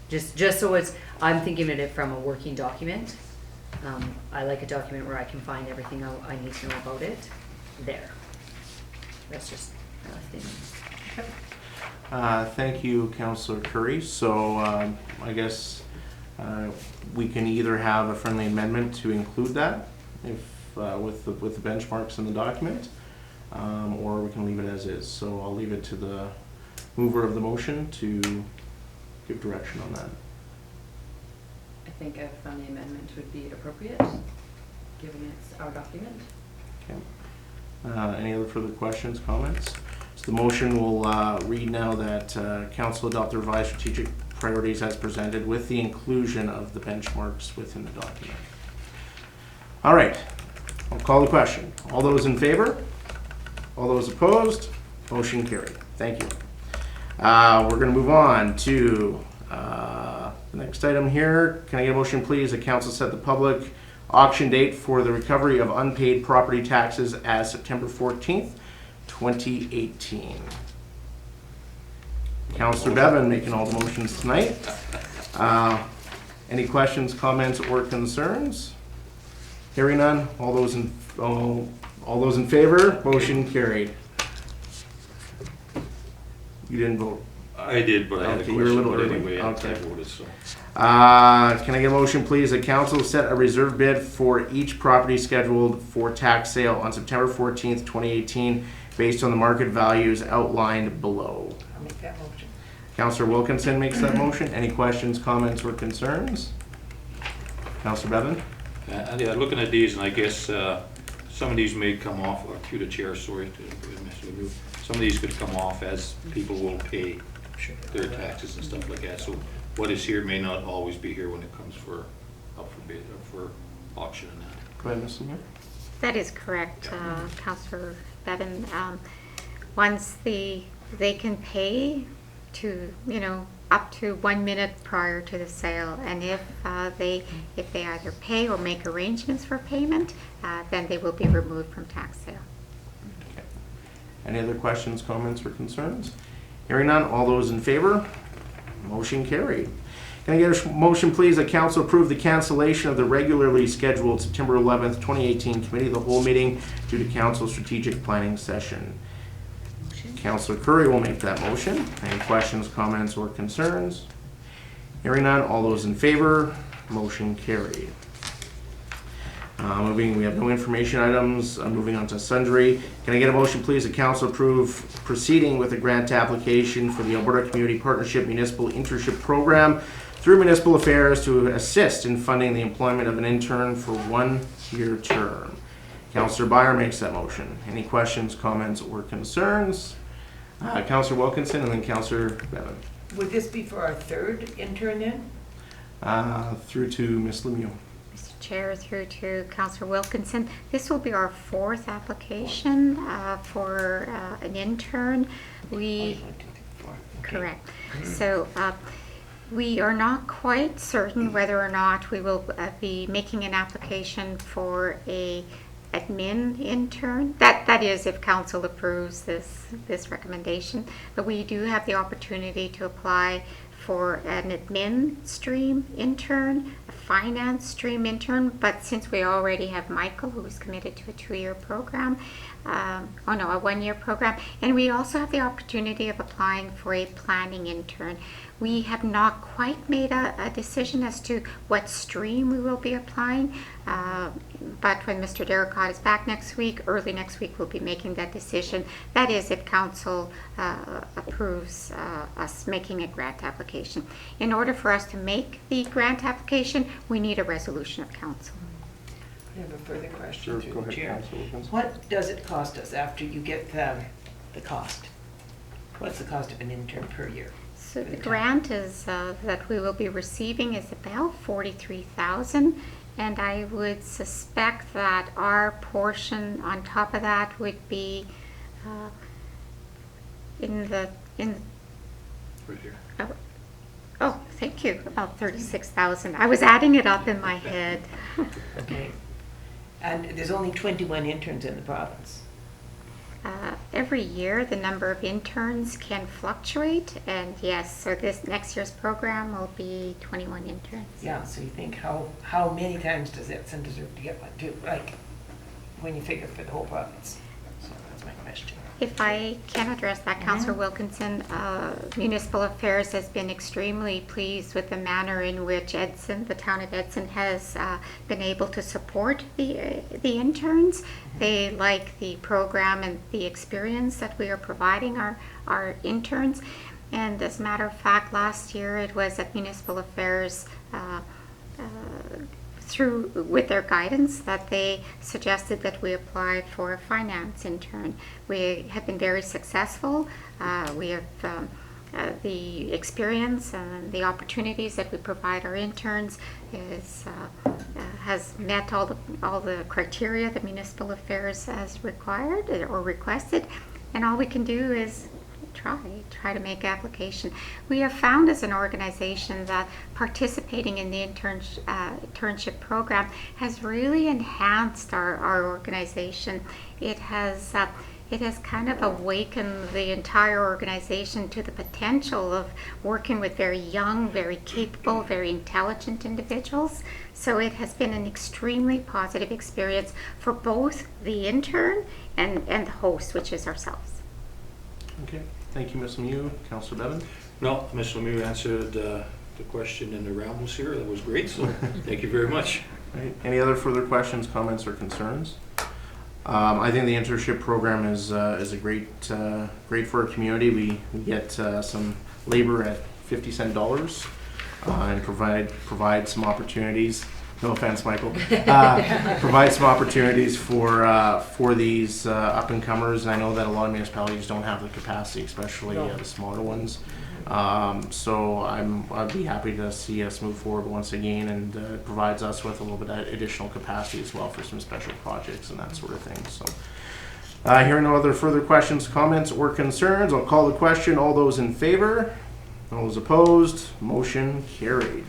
Just so I'm thinking of it from a working document. I like a document where I can find everything I need to know about it there. That's just my thing. Thank you, Councillor Curry. So I guess we can either have a friendly amendment to include that, if with the benchmarks in the document, or we can leave it as is. So I'll leave it to the mover of the motion to give direction on that. I think a friendly amendment would be appropriate, given it's our document. Okay. Any other further questions, comments? So the motion will read now that Council adopt the revised strategic priorities as presented with the inclusion of the benchmarks within the document. All right, I'll call the question. All those in favor? All those opposed? Motion carried. Thank you. We're going to move on to the next item here. Can I get a motion, please, that Council set the public auction date for the recovery of unpaid property taxes as September 14th, 2018. Councillor Bevan making all the motions tonight. Any questions, comments, or concerns? Hearing none. All those in favor? Motion carried. You didn't vote. I did, but I had a Okay, you were a question, little but early. anyway, I Okay. voted, so. Can I get a motion, please, that council set a reserve bid for each property scheduled for tax sale on September 14th, 2018, based on the market values outlined below? I'll make that motion. Councillor Wilkinson makes that motion. Any questions, comments, or concerns? Councillor Bevan? Yeah, looking at these, and I guess some of these may come off, or through the chair, sorry, to Mr. Lemieux. Some of these could come off as people will pay their taxes and stuff like that. So what is here may not always be here when it comes up for bid or for auction and that. Go ahead, Ms. Lemieux. That is correct, Councillor Bevan. Once they can pay to, up to 1 minute prior to the sale, and if they either pay or make arrangements for payment, then they will be removed from tax sale. Okay. Any other questions, comments, or concerns? Hearing none, all those in favor? Motion carried. Can I get a motion, please, that council approve the cancellation of the regularly scheduled September 11th, 2018 Committee of the Whole meeting due to council strategic planning session? Councillor Curry will make that motion. Any questions, comments, or concerns? Hearing none, all those in favor? Motion carried. We have no information items. Moving on to sundry. Can I get a motion, please, that council approve proceeding with a grant application for the Alberta Community Partnership Municipal Internship Program through Municipal Affairs to assist in funding the employment of an intern for 1 year term? Councillor Byer makes that motion. Any questions, comments, or concerns? Councillor Wilkinson and then Councillor Bevan. Would this be for our third intern then? Through to Ms. Lemieux. Mr. Chair, through to Councillor Wilkinson. This will be our 4th application for an intern. We 1, 2, 3, 4. Okay. Correct. So we are not quite certain whether or not we will be making an application for a admin intern. That is, if council approves this recommendation. But we do have the opportunity to apply for an admin stream intern, a finance stream intern, but since we already have Michael, who is committed to a 2-year program, a 1-year program, and we also have the opportunity of applying for a planning intern. We have not quite made a decision as to what stream we will be applying, but when Mr. Derricott is back next week, early next week, we'll be making that decision. That is, if council approves us making a grant application. In order for us to make the grant application, we need a resolution of council. I have a further question Sure, through go the ahead, chair. Councillor Wilkinson. What does it cost us after you get the cost? What's the cost of an intern per year? So the grant is that we will be receiving is about $43,000, and I would suspect that our portion on top of that would be Right here. Oh, thank you, about 36,000. I was adding it up in my head. Okay. And there's only 21 interns in the province. Every year, the number of interns can fluctuate, and yes, so this next year's program will be 21 interns. Yeah, so you think how many times does Edson deserve to get one too? Like, when you figure for the whole province. So that's my question. If I can address that, Councillor Wilkinson, Municipal Affairs has been extremely pleased with the manner in which Edson, the town of Edson, has been able to support the interns. They like the program and the experience that we are providing our interns. And as a matter of fact, last year it was at Municipal Affairs with their guidance that they suggested that we apply for a finance intern. We have been very successful. We have the experience and the opportunities that we provide our interns has met all the criteria that Municipal Affairs has required or requested, and all we can do is try to make application. We have found as an organization that participating in the internship program has really enhanced our organization. It has kind of awakened the entire organization to the potential of working with very young, very capable, very intelligent individuals. So it has been an extremely positive experience for both the intern and the host, which is ourselves. Okay. Thank you, Ms. Lemieux. Councillor Bevan? No, Ms. Lemieux answered the question in the rambles here. That was great, so thank you very much. Right. Any other further questions, comments, or concerns? I think the internship program is a great for our community. We get some labor at 50-cent dollars and provide some opportunities. No offense, Michael. Provide some opportunities for these up and comers. And I know that a lot of municipalities don't have the capacity, especially the smaller ones. So I'd be happy to see us move forward once again, and it provides us with a little bit of additional capacity as well for some special projects and that sort of thing. So hearing no other further questions, comments, or concerns, I'll call the question. All those in favor? All those opposed? Motion carried.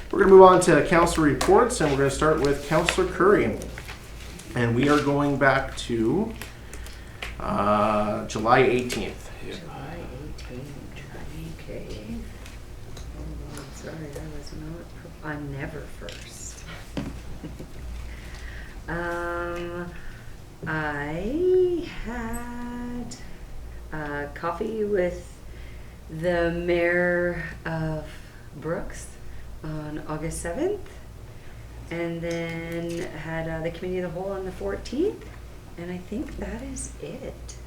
We're going to move on to council reports, and we're going to start with Councillor Curry. And we are going back to July 18th. July 18th, okay. Oh, sorry, I was not, I'm never first. I had coffee with the mayor of Brooks on August 7th, and then had the committee of the whole on the 14th, and I think that is it.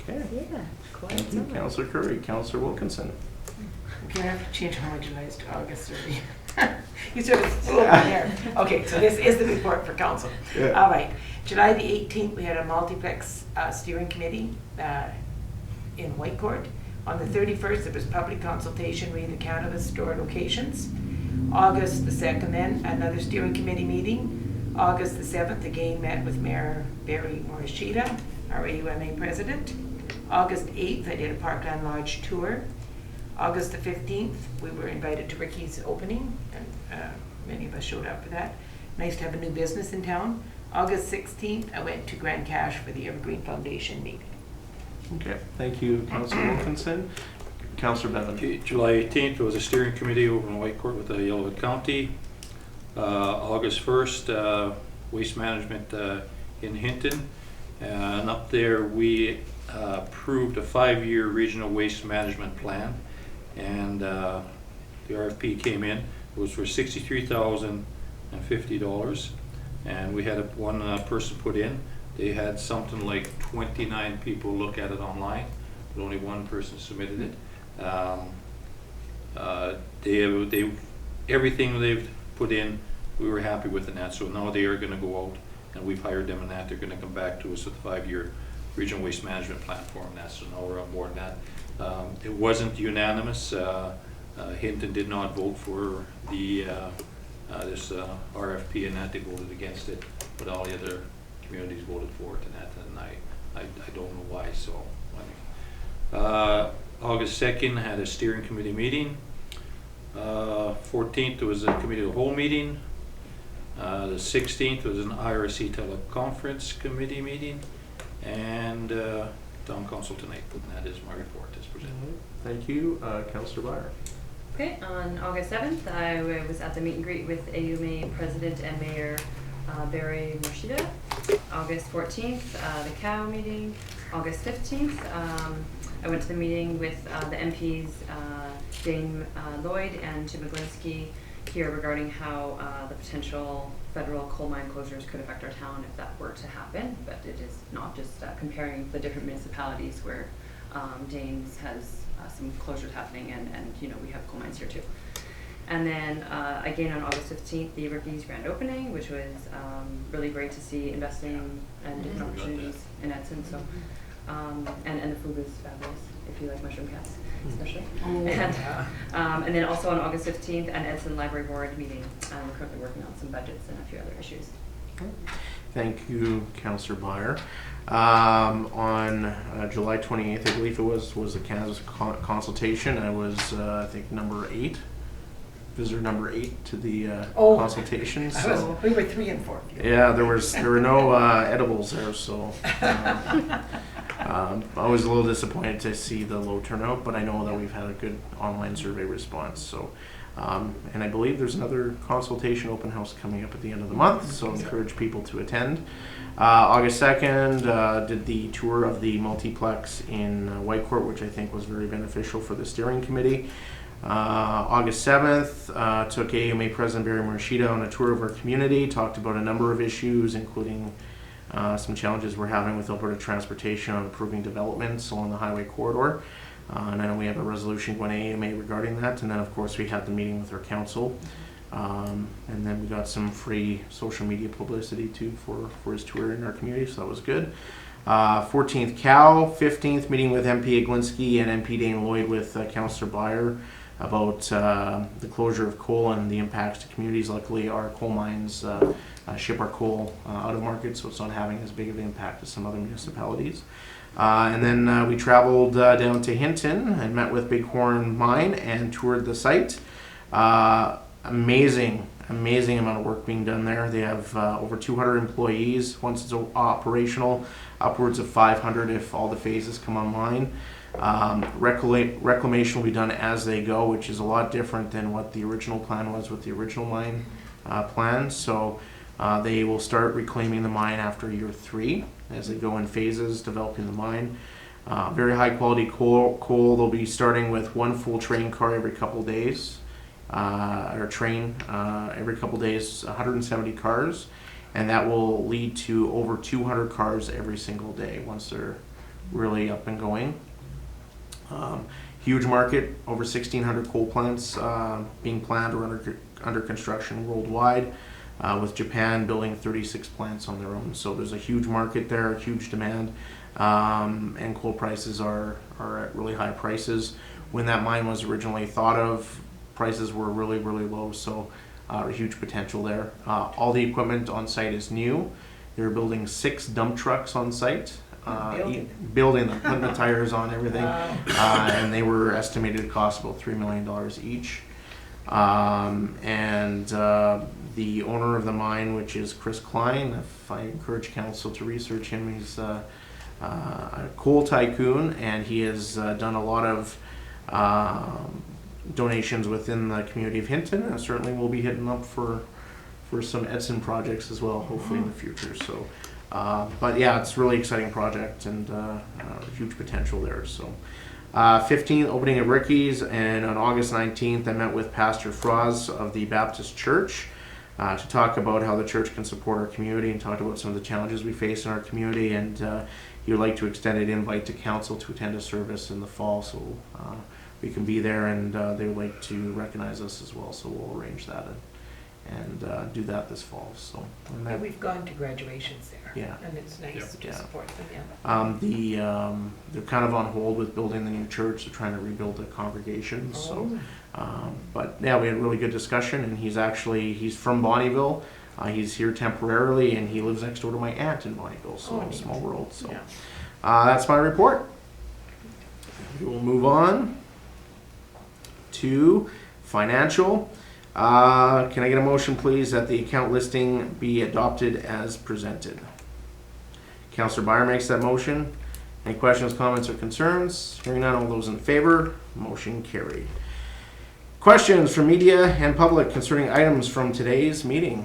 Okay. Yeah, quite Thank you, some. Councillor Curry. Councillor Wilkinson. Can I have to change how my July is to August 30? You sort of flew over there. Okay, so this is the report for council. Yeah. All right, July the 18th, we had a multiplex steering committee in Whitecourt. On the 31st, there was public consultation re the cannabis store locations. August the 2nd, then another steering committee meeting. August the 7th, again met with Mayor Barry Morishita, our AUMA president. August 8th, I did a Parkland Lodge tour. August the 15th, we were invited to Ricky's opening, and many of us showed up for that. Nice to have a new business in town. August 16th, I went to Grand Cache for the Evergreen Foundation meeting. Okay. Thank you, Councillor Wilkinson. Councillor Bevan. Okay, July 18th, there was a steering committee over in Whitecourt with the Yellowhead County. August 1st, waste management in Hinton. And up there, we approved a 5-year regional waste management plan. And the RFP came in. It was for $63,050. And we had one person put in. They had something like 29 people look at it online, but only one person submitted it. Everything they've put in, we were happy with in that. So now they are going to go out, and we've hired them in that. They're going to come back to us with a 5-year regional waste management plan for them. So now we're on board that. It wasn't unanimous. Hinton did not vote for the this RFP, and that they voted against it, but all the other communities voted for it, and that, and I don't know why. So August 2nd had a steering committee meeting. 14th there was a committee of the whole meeting. The 16th was an IRC teleconference committee meeting, and town council tonight. And that is my report as presented. Thank you, Councillor Byer. Okay, on August 7th, I was at the meet and greet with AUMA President and Mayor Barry Morishita. August 14th, the COW meeting. August 15th, I went to the meeting with the MPs Dane Lloyd and Tim McGlinskey here regarding how the potential federal coal mine closures could affect our town if that were to happen, but it is not, just comparing the different municipalities where Danes has some closures happening, and you know, we have coal mines here too. And then again on August 15th, the Ricky's grand opening, which was really great to see investing and different opportunities in Edson. So and the food was fabulous, if you like mushroom cats especially. And then also on August 15th, an Edson Library Board meeting. We're currently working on some budgets and a few other issues. Thank you, Councillor Byer. On July 28th, I believe it was a cannabis consultation. I was, I think, visitor number 8 to the consultation. So We were 3 and 4. yeah, there were no edibles there, so I was a little disappointed to see the low turnout, but I know that we've had a good online survey response. So And I believe there's another consultation open house coming up at the end of the month, so encourage people to attend. August 2nd, did the tour of the multiplex in Whitecourt, which I think was very beneficial for the steering committee. August 7th, took AUMA President Barry Morishita on a tour of our community, talked about a number of issues, including some challenges we're having with Alberta Transportation on improving developments along the highway corridor. And I know we have a resolution going to AUMA regarding that. And then, of course, we had the meeting with our council. And then we got some free social media publicity, too, for his tour in our community, so that was good. 14th, Cal. 15th, meeting with MP Iglinski and MP Dane Lloyd with Councillor Byer about the closure of coal and the impacts to communities. Luckily, our coal mines ship our coal out of market, so it's not having as big of an impact as some other municipalities. And then we traveled down to Hinton and met with Bighorn Mine and toured the site. Amazing amount of work being done there. They have over 200 employees. Once it's operational, upwards of 500 if all the phases come online. Reclamation will be done as they go, which is a lot different than what the original plan was with the original mine plan. So they will start reclaiming the mine after year 3 as they go in phases, developing the mine. Very high quality coal. They'll be starting with 1 full train car every couple days, or train every couple days, 170 cars, and that will lead to over 200 cars every single day once they're really up and going. Huge market, over 1,600 coal plants being planned or under construction worldwide, with Japan building 36 plants on their own. So there's a huge market there, huge demand, and coal prices are at really high prices. When that mine was originally thought of, prices were really low, so a huge potential there. All the equipment on site is new. They're building 6 dump trucks on site. Building them, putting the tires on, everything. And they were estimated to cost about $3 million each. The owner of the mine, which is Chris Klein, if I encourage council to research him, he's a coal tycoon, and he has done a lot of donations within the community of Hinton, and certainly we'll be hitting up for some Edson projects as well, hopefully in the future. So, but yeah, it's a really exciting project and huge potential there. So, 15th, opening at Ricky's, and on August 19th, I met with Pastor Froz of the Baptist Church to talk about how the church can support our community and talk about some of the challenges we face in our community. And he would like to extend an invite to council to attend a service in the fall, so we can be there, and they would like to recognize us as well. So we'll arrange that and do that this fall. So And we've gone to graduations there. Yeah. And it's nice to Yeah. support them, yeah. They're kind of on hold with building the new church. They're trying to rebuild the congregation. So, but yeah, we had a really good discussion, and he's from Bonnyville. He's here temporarily, and he lives next door to my aunt in Bonnyville. So small world. So that's my report. We will move on to financial. Can I get a motion, please, that the account listing be adopted as presented? Councillor Byer makes that motion. Any questions, comments, or concerns? Hearing none, all those in favor, motion carried. Questions from media and public concerning items from today's meeting?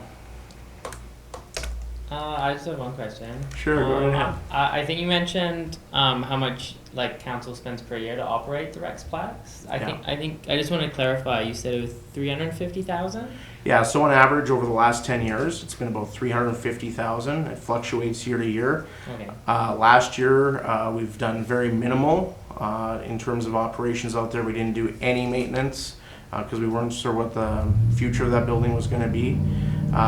I just have one question. Sure, go ahead. I think you mentioned how much like council spends per year to operate the Rexplex. I think I just want to clarify. You said it was 350,000. Yeah, so on average over the last 10 years, it's been about 350,000. It fluctuates year to year. Okay. Last year, we've done very minimal in terms of operations out there. We didn't do any maintenance because we weren't sure what the future of that building was going to be.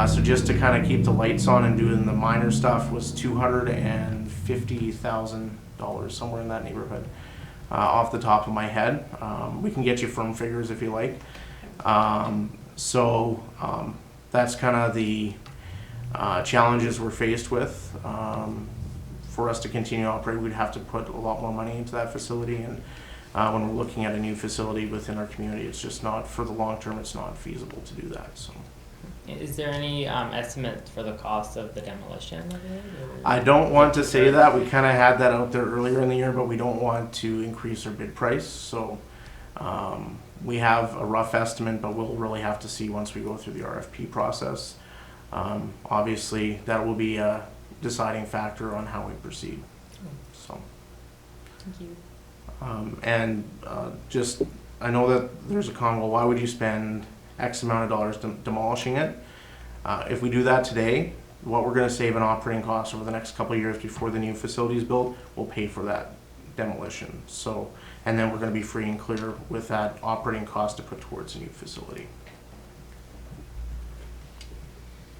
So just to kind of keep the lights on and doing the minor stuff was $250,000, somewhere in that neighborhood, off the top of my head. We can get you firm figures if you like. So that's kind of the challenges we're faced with. For us to continue to operate, we'd have to put a lot more money into that facility, and when we're looking at a new facility within our community, it's just not, for the long term, it's not feasible to do that. So. Is there any estimate for the cost of the demolition of it? I don't want to say that. We kind of had that out there earlier in the year, but we don't want to increase our bid price. So We have a rough estimate, but we'll really have to see once we go through the RFP process. Obviously, that will be a deciding factor on how we proceed. So, Thank you. just, I know that there's a comment, well, why would you spend X amount of dollars demolishing it? If we do that today, what we're gonna save in operating costs over the next couple of years before the new facility is built, will pay for that demolition. So, and then we're gonna be free and clear with that operating cost to put towards a new facility.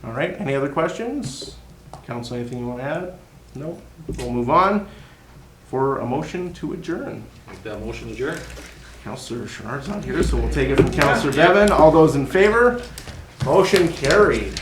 All right, any other questions? Council, anything you wanna add? No? We'll move on for a motion to adjourn. Make that motion adjourned. Councillor Chenard's not here, so we'll take it from Councillor Bevan. All those in favor? Motion carried.